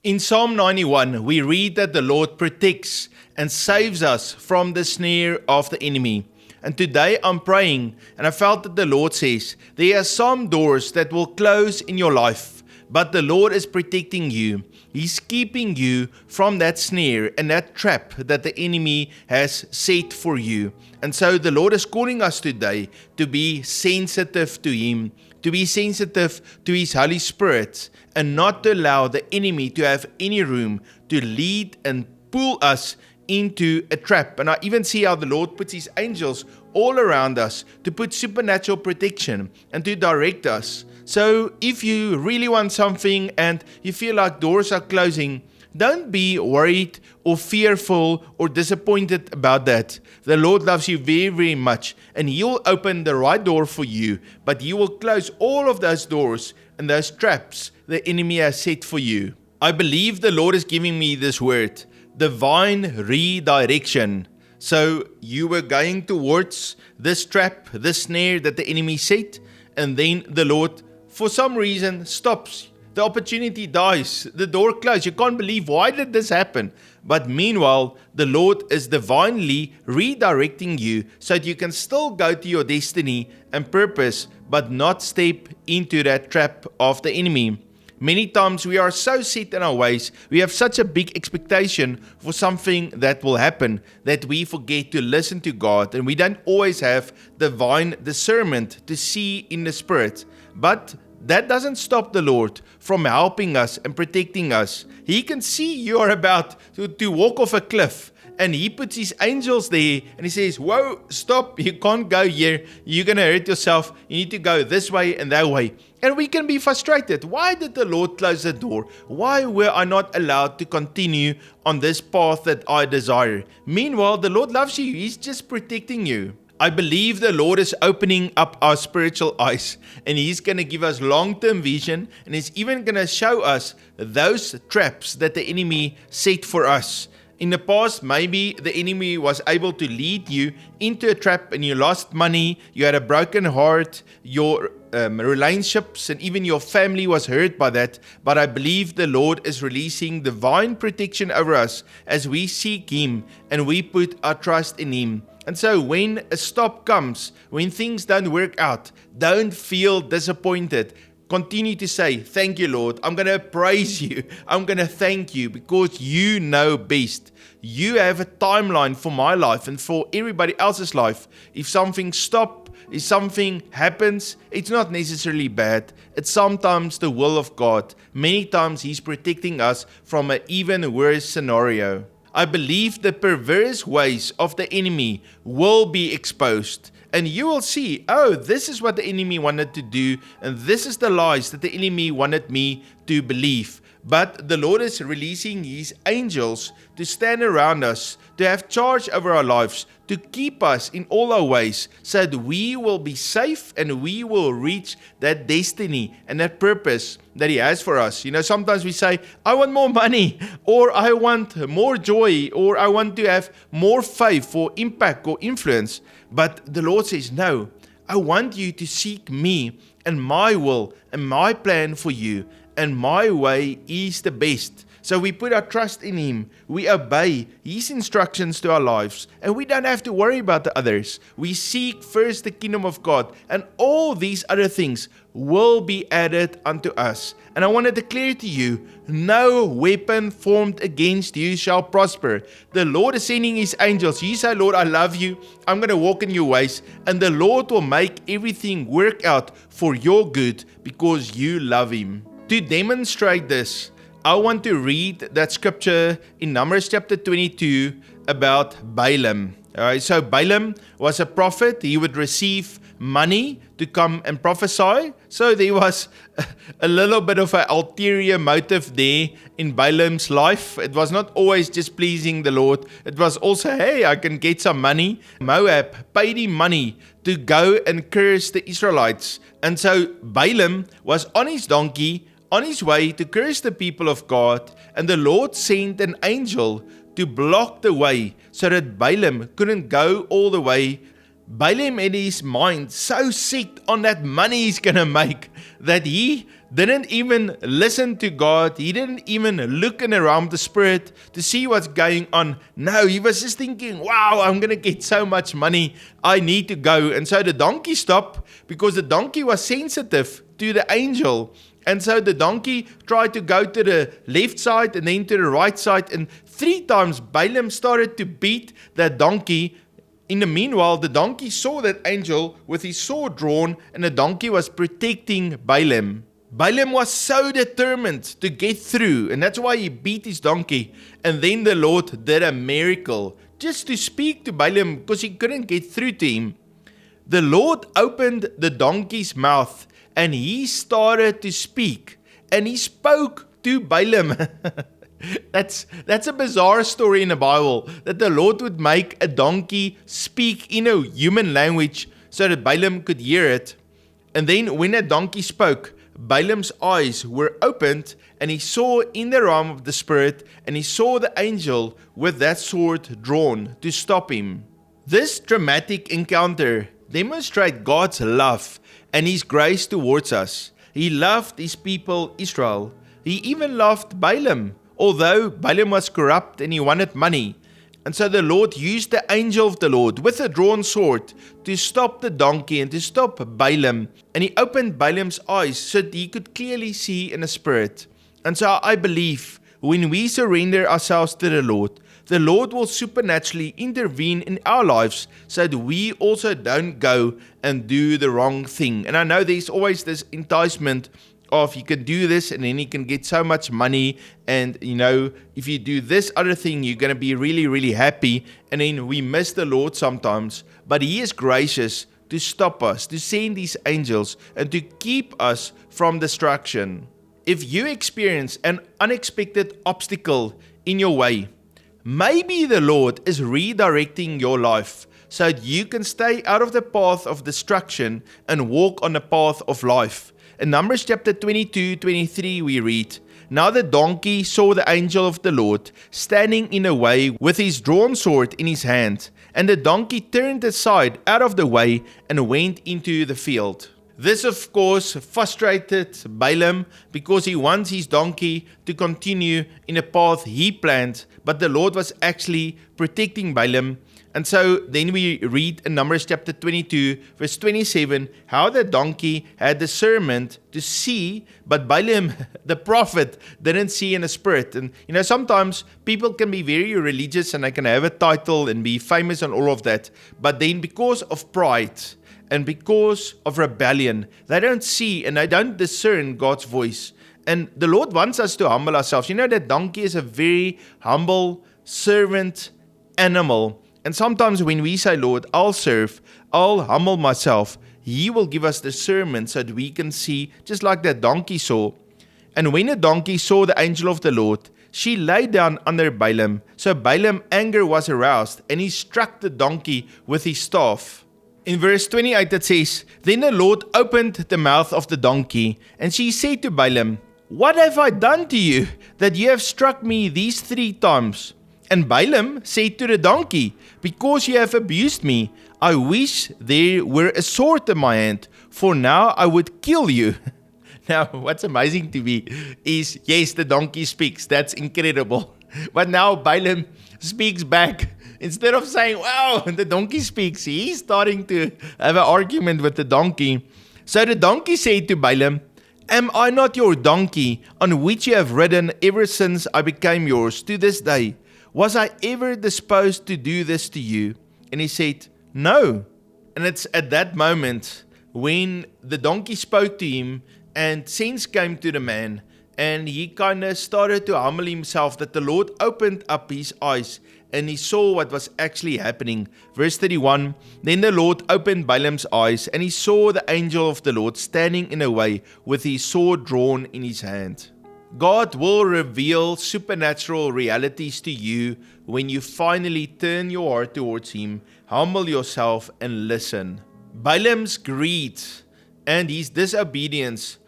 In Psalm 91, we read that the Lord protects and saves us from the snare of the enemy. And today I'm praying, and I felt that the Lord says, there are some doors that will close in your life, but the Lord is protecting you. He's keeping you from that snare and that trap that the enemy has set for you. And so the Lord is calling us today to be sensitive to Him, to be sensitive to His Holy Spirit, and not to allow the enemy to have any room to lead and pull us into a trap. And I even see how the Lord puts His angels all around us to put supernatural protection and to direct us. So if you really want something and you feel like doors are closing, don't be worried or fearful or disappointed about that. The Lord loves you very, very much, and He will open the right door for you, but He will close all of those doors and those traps the enemy has set for you. I believe the Lord is giving me this word, divine redirection. So you were going towards this trap, this snare that the enemy set, and then the Lord, for some reason, stops. The opportunity dies. The door closed. You can't believe, why did this happen? But meanwhile, the Lord is divinely redirecting you so that you can still go to your destiny and purpose, but not step into that trap of the enemy. Many times we are so set in our ways, we have such a big expectation for something that will happen that we forget to listen to God, and we don't always have divine discernment to see in the Spirit. But that doesn't stop the Lord from helping us and protecting us. He can see you are about to walk off a cliff, and He puts His angels there and He says, whoa, stop, you can't go here, you're going to hurt yourself, you need to go this way and that way. And we can be frustrated. Why did the Lord close the door? Why were I not allowed to continue on this path that I desire? Meanwhile, the Lord loves you. He's just protecting you. I believe the Lord is opening up our spiritual eyes, and He's going to give us long-term vision, and He's even going to show us those traps that the enemy set for us. In the past, maybe the enemy was able to lead you into a trap and you lost money, you had a broken heart, your relationships and even your family was hurt by that. But I believe the Lord is releasing divine protection over us as we seek Him and we put our trust in Him. And so when a stop comes, when things don't work out, don't feel disappointed. Continue to say, thank you, Lord. I'm going to praise you. I'm going to thank you because you know best. You have a timeline for my life and for everybody else's life. If something stops, if something happens, it's not necessarily bad. It's sometimes the will of God. Many times He's protecting us from an even worse scenario. I believe the perverse ways of the enemy will be exposed. And you will see, oh, this is what the enemy wanted to do, and this is the lies that the enemy wanted me to believe. But the Lord is releasing His angels to stand around us, to have charge over our lives, to keep us in all our ways, so that we will be safe and we will reach that destiny and that purpose that He has for us. You know, sometimes we say, I want more money, or I want more joy, or I want to have more faith or impact or influence. But the Lord says, no, I want you to seek Me and My will and My plan for you. And My way is the best. So we put our trust in Him. We obey His instructions to our lives. And we don't have to worry about the others. We seek first the kingdom of God. And all these other things will be added unto us. And I want to declare to you, no weapon formed against you shall prosper. The Lord is sending His angels. You say, Lord, I love you. I'm going to walk in your ways. And the Lord will make everything work out for your good because you love Him. To demonstrate this, I want to read that scripture in Numbers chapter 22 about Balaam. Alright, so Balaam was a prophet. He would receive money to come and prophesy. So there was a little bit of an ulterior motive there in Balaam's life. It was not always just pleasing the Lord. It was also, hey, I can get some money. Moab paid him money to go and curse the Israelites. And so Balaam was on his donkey, on his way to curse the people of God, and the Lord sent an angel to block the way so that Balaam couldn't go all the way. Balaam in his mind so set on that money he's going to make that he didn't even listen to God. He didn't even look in the realm of the spirit to see what's going on. No, he was just thinking, wow, I'm going to get so much money. I need to go. And so the donkey stopped because the donkey was sensitive to the angel. And so the donkey tried to go to the left side and then to the right side. And 3 times Balaam started to beat that donkey. In the meanwhile, the donkey saw that angel with his sword drawn, and the donkey was protecting Balaam. Balaam was so determined to get through, and that's why he beat his donkey. And then the Lord did a miracle just to speak to Balaam because he couldn't get through to him. The Lord opened the donkey's mouth and he started to speak, and he spoke to Balaam. That's a bizarre story in the Bible, that the Lord would make a donkey speak in a human language so that Balaam could hear it. And then when a donkey spoke, Balaam's eyes were opened, and he saw in the realm of the spirit, and he saw the angel with that sword drawn to stop him. This dramatic encounter demonstrates God's love and his grace towards us. He loved his people Israel. He even loved Balaam, although Balaam was corrupt and he wanted money. And so the Lord used the angel of the Lord with a drawn sword to stop the donkey and to stop Balaam. And he opened Balaam's eyes so that he could clearly see in the spirit. And so I believe when we surrender ourselves to the Lord will supernaturally intervene in our lives so that we also don't go and do the wrong thing. And I know there's always this enticement of you can do this and then you can get so much money, and if you do this other thing you're going to be really, really happy, and then we miss the Lord sometimes. But he is gracious to stop us, to send these angels and to keep us from destruction. If you experience an unexpected obstacle in your way, maybe the Lord is redirecting your life so that you can stay out of the path of destruction and walk on the path of life. In Numbers chapter 22-23 we read, "Now the donkey saw the angel of the Lord standing in the way with his drawn sword in his hand, and the donkey turned aside out of the way and went into the field." This of course frustrated Balaam because he wants his donkey to continue in a path he planned, but the Lord was actually protecting Balaam. And so then we read in Numbers chapter 22 verse 27 how the donkey had discernment to see, but Balaam the prophet didn't see in the spirit. And sometimes people can be very religious and they can have a title and be famous and all of that, but then because of pride and because of rebellion, they don't see and they don't discern God's voice. And the Lord wants us to humble ourselves. That donkey is a very humble servant animal. And sometimes when we say, Lord, I'll serve, I'll humble myself, he will give us discernment so that we can see, just like that donkey saw. And when the donkey saw the angel of the Lord, she lay down under Balaam. So Balaam's anger was aroused, and he struck the donkey with his staff. In verse 28 it says, "Then the Lord opened the mouth of the donkey, and she said to Balaam, 'What have I done to you, that you have struck me these 3 times?' And Balaam said to the donkey, 'Because you have abused me, I wish there were a sword in my hand, for now I would kill you.'" Now, what's amazing to me is, yes, the donkey speaks. That's incredible. But now Balaam speaks back. Instead of saying, wow, the donkey speaks, he's starting to have an argument with the donkey. So the donkey said to Balaam, "Am I not your donkey on which you have ridden ever since I became yours to this day? Was I ever disposed to do this to you?" And he said, "No." And it's at that moment when the donkey spoke to him and sense came to the man, and he kind of started to humble himself, that the Lord opened up his eyes and he saw what was actually happening. Verse 31, "Then the Lord opened Balaam's eyes, and he saw the angel of the Lord standing in a way with his sword drawn in his hand." God will reveal supernatural realities to you when you finally turn your heart towards him, humble yourself, and listen. Balaam's greed and his disobedience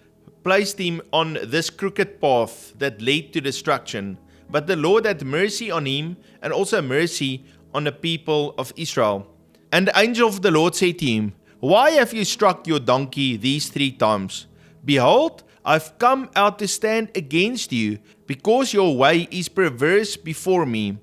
placed him on this crooked path that led to destruction. But the Lord had mercy on him, and also mercy on the people of Israel. And the angel of the Lord said to him, "Why have you struck your donkey these 3 times? Behold, I've come out to stand against you, because your way is perverse before me.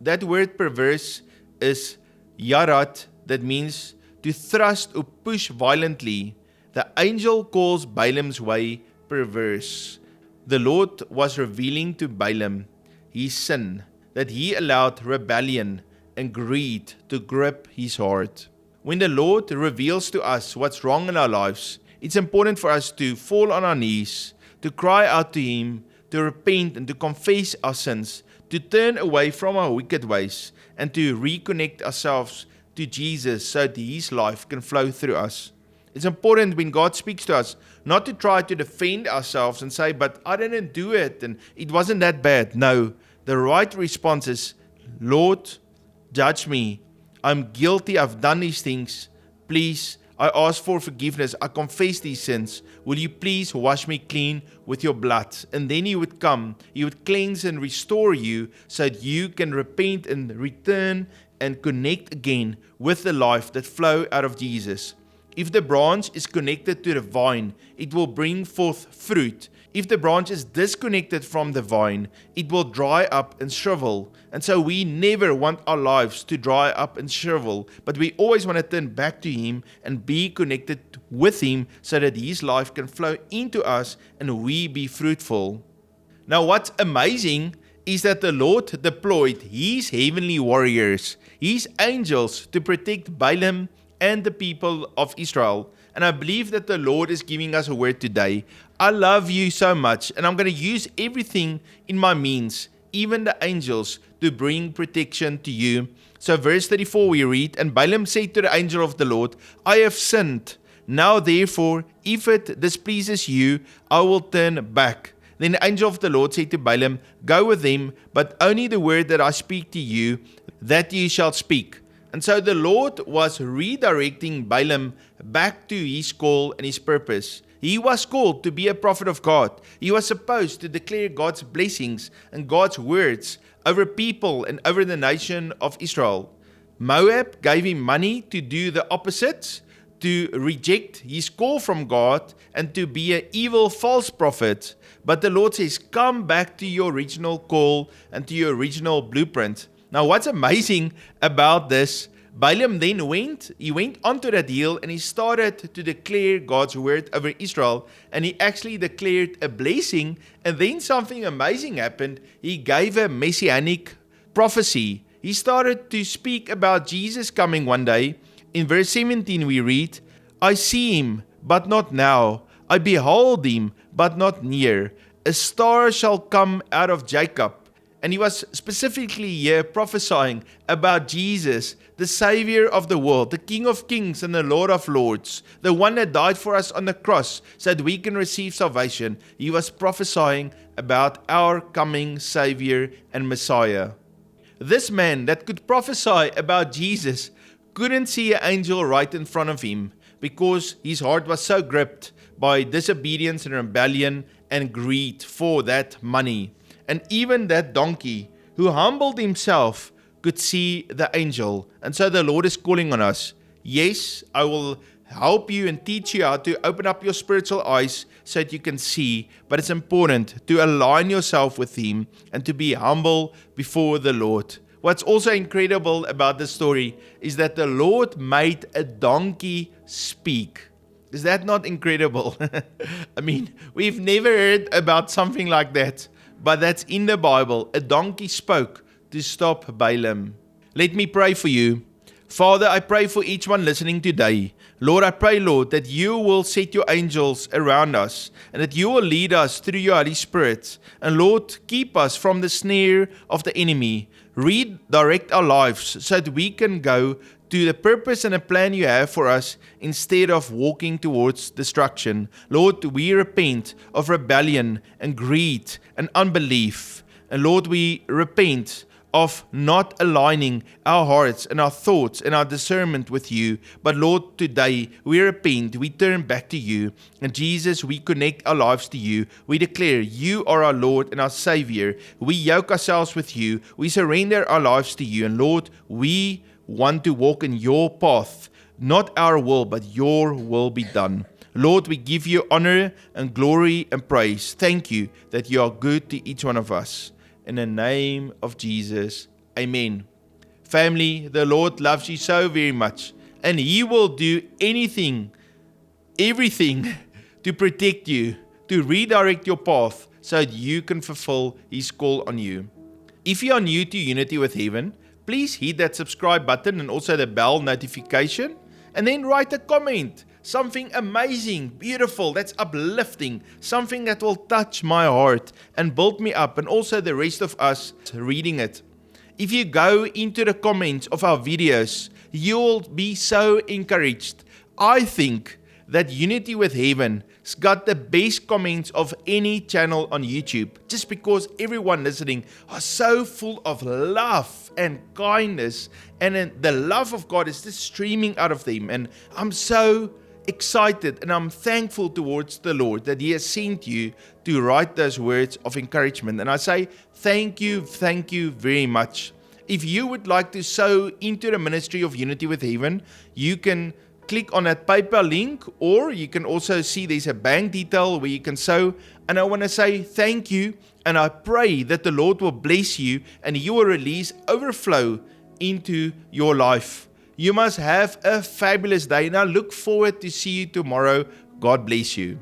That word perverse is yarat, that means to thrust or push violently. The angel calls Balaam's way perverse. The Lord was revealing to Balaam his sin, that he allowed rebellion and greed to grip his heart. When the Lord reveals to us what's wrong in our lives, it's important for us to fall on our knees, to cry out to Him, to repent and to confess our sins, to turn away from our wicked ways, and to reconnect ourselves to Jesus so that His life can flow through us. It's important when God speaks to us not to try to defend ourselves and say, but I didn't do it and it wasn't that bad. No, the right response is, Lord, judge me. I'm guilty. I've done these things. Please, I ask for forgiveness. I confess these sins. Will you please wash me clean with your blood? And then He would come. He would cleanse and restore you so that you can repent and return and connect again with the life that flows out of Jesus. If the branch is connected to the vine, it will bring forth fruit. If the branch is disconnected from the vine, it will dry up and shrivel. And so we never want our lives to dry up and shrivel, but we always want to turn back to Him and be connected with Him so that His life can flow into us and we be fruitful. Now what's amazing is that the Lord deployed His heavenly warriors, His angels, to protect Balaam and the people of Israel. And I believe that the Lord is giving us a word today. I love you so much, and I'm going to use everything in my means, even the angels, to bring protection to you. So verse 34 we read, And Balaam said to the angel of the Lord, I have sinned. Now therefore, if it displeases you, I will turn back. Then the angel of the Lord said to Balaam, Go with them, but only the word that I speak to you, that ye shall speak. And so the Lord was redirecting Balaam back to his call and his purpose. He was called to be a prophet of God. He was supposed to declare God's blessings and God's words over people and over the nation of Israel. Moab gave him money to do the opposite, to reject his call from God and to be an evil false prophet. But the Lord says, come back to your original call and to your original blueprint. Now, what's amazing about this, Balaam then went onto that hill and he started to declare God's word over Israel, and he actually declared a blessing, and then something amazing happened. He gave a messianic prophecy. He started to speak about Jesus coming one day. In verse 17 we read, I see him, but not now. I behold him, but not near. A star shall come out of Jacob. And he was specifically here prophesying about Jesus, the Savior of the world, the King of Kings and the Lord of Lords, the one that died for us on the cross so that we can receive salvation. He was prophesying about our coming Savior and Messiah. This man that could prophesy about Jesus couldn't see an angel right in front of him because his heart was so gripped by disobedience and rebellion and greed for that money. And even that donkey who humbled himself could see the angel. And so the Lord is calling on us. Yes, I will help you and teach you how to open up your spiritual eyes so that you can see. But it's important to align yourself with Him and to be humble before the Lord. What's also incredible about this story is that the Lord made a donkey speak. Is that not incredible? I mean, we've never heard about something like that. But that's in the Bible. A donkey spoke to stop Balaam. Let me pray for you. Father, I pray for each one listening today. Lord, I pray, Lord, that you will set your angels around us and that you will lead us through your Holy Spirit. And Lord, keep us from the snare of the enemy. Redirect our lives so that we can go to the purpose and the plan you have for us instead of walking towards destruction. Lord, we repent of rebellion and greed and unbelief. And Lord, we repent of not aligning our hearts and our thoughts and our discernment with you. But Lord, today we repent, we turn back to you. And Jesus, we connect our lives to you. We declare you are our Lord and our Savior. We yoke ourselves with you. We surrender our lives to you. And Lord, we want to walk in your path, not our will, but your will be done. Lord, we give you honor and glory and praise. Thank you that you are good to each one of us. In the name of Jesus, amen. Family, the Lord loves you so very much, and He will do anything, everything to protect you, to redirect your path so that you can fulfill His call on you. If you are new to Unity with Heaven, please hit that subscribe button and also the bell notification, and then write a comment. Something amazing, beautiful, that's uplifting, something that will touch my heart and build me up, and also the rest of us reading it. If you go into the comments of our videos, you'll be so encouraged. I think that Unity with Heaven has got the best comments of any channel on YouTube, just because everyone listening are so full of love and kindness, and then the love of God is just streaming out of them. And I'm so excited and I'm thankful towards the Lord that He has sent you to write those words of encouragement. And I say thank you very much. If you would like to sow into the ministry of Unity with Heaven, you can click on that PayPal link, or you can also see there's a bank detail where you can sow. And I want to say thank you, and I pray that the Lord will bless you and He will release overflow into your life. You must have a fabulous day, and I look forward to see you tomorrow. God bless you.